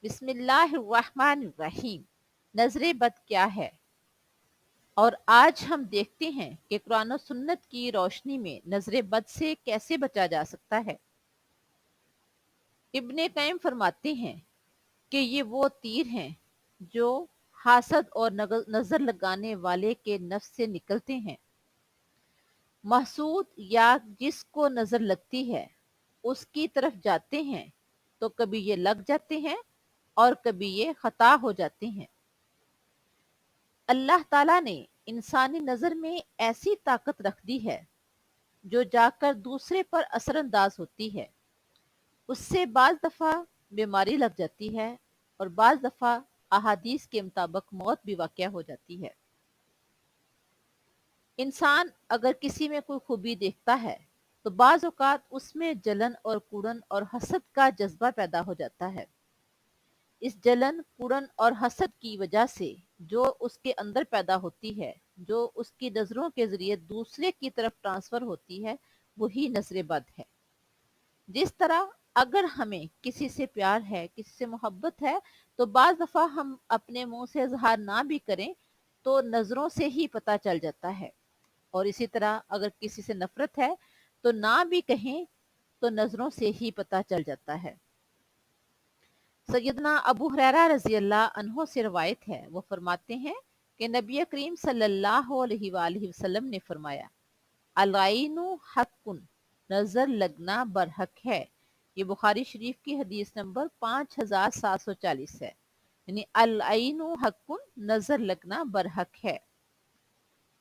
بسم اللہ الرحمن الرحیم۔ نظر بد کیا ہے؟ اور آج ہم دیکھتے ہیں کہ قرآن و سنت کی روشنی میں نظر بد سے کیسے بچا جا سکتا ہے۔ ابن قیم فرماتے ہیں کہ یہ وہ تیر ہیں جو حاسد اور نظر لگانے والے کے نفس سے نکلتے ہیں۔ محسود یا جس کو نظر لگتی ہے اس کی طرف جاتے ہیں تو کبھی یہ لگ جاتے ہیں اور کبھی یہ خطا ہو جاتے ہیں۔ اللہ تعالیٰ نے انسانی نظر میں ایسی طاقت رکھ دی ہے جو جا کر دوسرے پر اثر انداز ہوتی ہے۔ اس سے بعض دفعہ بیماری لگ جاتی ہے اور بعض دفعہ احادیث کے مطابق موت بھی واقع ہو جاتی ہے۔ انسان اگر کسی میں کوئی خوبی دیکھتا ہے تو بعض اوقات اس میں جلن اور کوڑن اور حسد کا جذبہ پیدا ہو جاتا ہے۔ اس جلن، کوڑن اور حسد کی وجہ سے جو اس کے اندر پیدا ہوتی ہے، جو اس کی نظروں کے ذریعے دوسرے کی طرف ٹرانسفر ہوتی ہے، وہی نظر بد ہے۔ جس طرح اگر ہمیں کسی سے پیار ہے، کسی سے محبت ہے، تو بعض دفعہ ہم اپنے منہ سے اظہار نہ بھی کریں تو نظروں سے ہی پتہ چل جاتا ہے، اور اسی طرح اگر کسی سے نفرت ہے تو نہ بھی کہیں تو نظروں سے ہی پتہ چل جاتا ہے۔ سیدنا ابو ہریرہ رضی اللہ عنہ سے روایت ہے، وہ فرماتے ہیں کہ نبی کریم صلی اللہ علیہ وآلہ وسلم نے فرمایا، العین حق، نظر لگنا برحق ہے۔ یہ بخاری شریف کی حدیث نمبر 5740 ہے، یعنی العین حق، نظر لگنا برحق ہے۔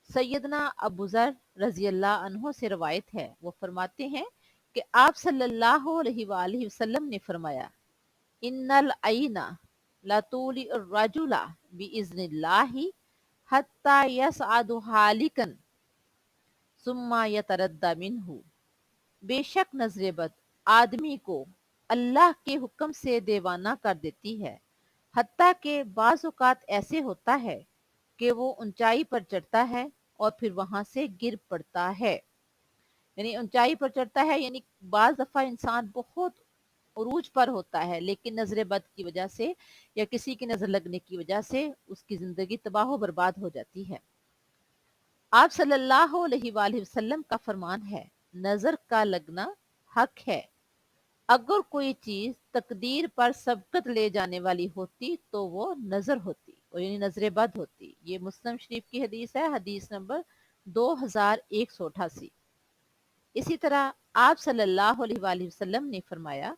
سیدنا ابو ذر رضی اللہ عنہ سے روایت ہے، وہ فرماتے ہیں کہ آپ صلی اللہ علیہ وآلہ وسلم نے فرمایا، ان العین لطولی الرجل باذن اللہ حتی یسعد حالکا ثم یتردى منہ۔ بے شک نظر بد آدمی کو اللہ کے حکم سے دیوانہ کر دیتی ہے، حتیٰ کہ بعض اوقات ایسے ہوتا ہے کہ وہ اونچائی پر چڑھتا ہے اور پھر وہاں سے گر پڑتا ہے۔ یعنی اونچائی پر چڑھتا ہے، یعنی بعض دفعہ انسان بہت عروج پر ہوتا ہے لیکن نظر بد کی وجہ سے یا کسی کی نظر لگنے کی وجہ سے اس کی زندگی تباہ و برباد ہو جاتی ہے۔ آپ صلی اللہ علیہ وآلہ وسلم کا فرمان ہے، نظر کا لگنا حق ہے۔ اگر کوئی چیز تقدیر پر سبقت لے جانے والی ہوتی تو وہ نظر ہوتی، اور یعنی نظر بد ہوتی۔ یہ مسلم شریف کی حدیث ہے، حدیث نمبر 2188۔ اسی طرح آپ صلی اللہ علیہ وآلہ وسلم نے فرمایا،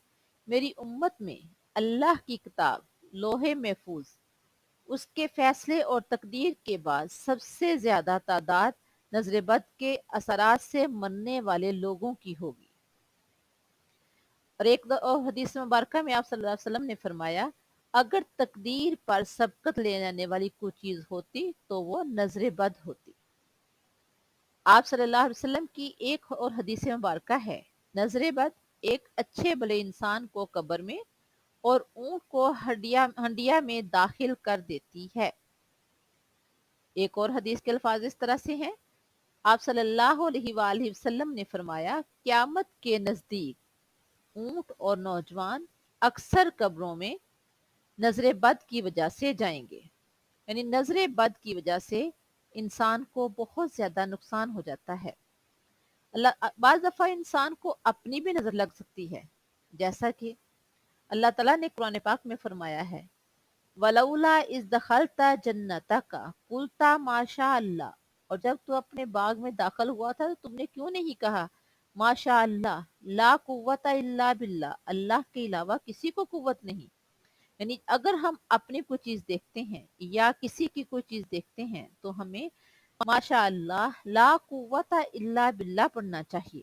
میری امت میں اللہ کی کتاب لوح محفوظ، اس کے فیصلے اور تقدیر کے بعد سب سے زیادہ تعداد نظر بد کے اثرات سے مرنے والے لوگوں کی ہوگی۔ اور ایک اور حدیث مبارکہ میں آپ صلی اللہ علیہ وسلم نے فرمایا، اگر تقدیر پر سبقت لے جانے والی کوئی چیز ہوتی تو وہ نظر بد ہوتی۔ آپ صلی اللہ علیہ وسلم کی ایک اور حدیث مبارکہ ہے، نظر بد ایک اچھے بھلے انسان کو قبر میں اور اونٹ کو ہنڈیا میں داخل کر دیتی ہے۔ ایک اور حدیث کے الفاظ اس طرح سے ہیں، آپ صلی اللہ علیہ وآلہ وسلم نے فرمایا، قیامت کے نزدیک اونٹ اور نوجوان اکثر قبروں میں نظر بد کی وجہ سے جائیں گے۔ یعنی نظر بد کی وجہ سے انسان کو بہت زیادہ نقصان ہو جاتا ہے۔ بعض دفعہ انسان کو اپنی بھی نظر لگ سکتی ہے، جیسا کہ اللہ تعالیٰ نے قرآن پاک میں فرمایا ہے، وَلَوْلَا إِذْ دَخَلْتَ جَنَّتَكَ قُلْتَ مَا شَاءَ اللَّهُ، اور جب تو اپنے باغ میں داخل ہوا تھا تو تم نے کیوں نہیں کہا ماشاء اللہ، لا قوت الا باللہ، اللہ کے علاوہ کسی کو قوت نہیں۔ یعنی اگر ہم اپنی کوئی چیز دیکھتے ہیں یا کسی کی کوئی چیز دیکھتے ہیں تو ہمیں ماشاء اللہ لا قوت الا باللہ پڑھنا چاہیے۔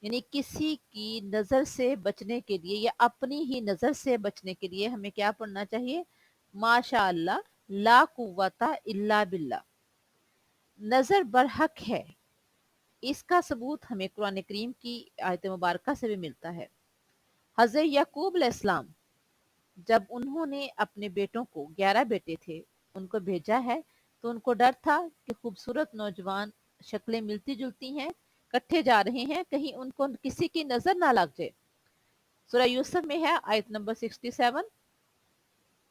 یعنی کسی کی نظر سے بچنے کے لیے یا اپنی ہی نظر سے بچنے کے لیے ہمیں کیا پڑھنا چاہیے؟ ماشاء اللہ لا قوت الا باللہ۔ نظر برحق ہے، اس کا ثبوت ہمیں قرآن کریم کی آیت مبارکہ سے بھی ملتا ہے۔ حضرت یعقوب علیہ السلام جب انہوں نے اپنے بیٹوں کو 11 بیٹے تھے ان کو بھیجا ہے تو ان کو ڈر تھا کہ خوبصورت نوجوان شکلیں ملتی جلتی ہیں، کٹھے جا رہے ہیں، کہیں ان کو کسی کی نظر نہ لگ جائے۔ سورہ یوسف میں ہے آیت نمبر 67،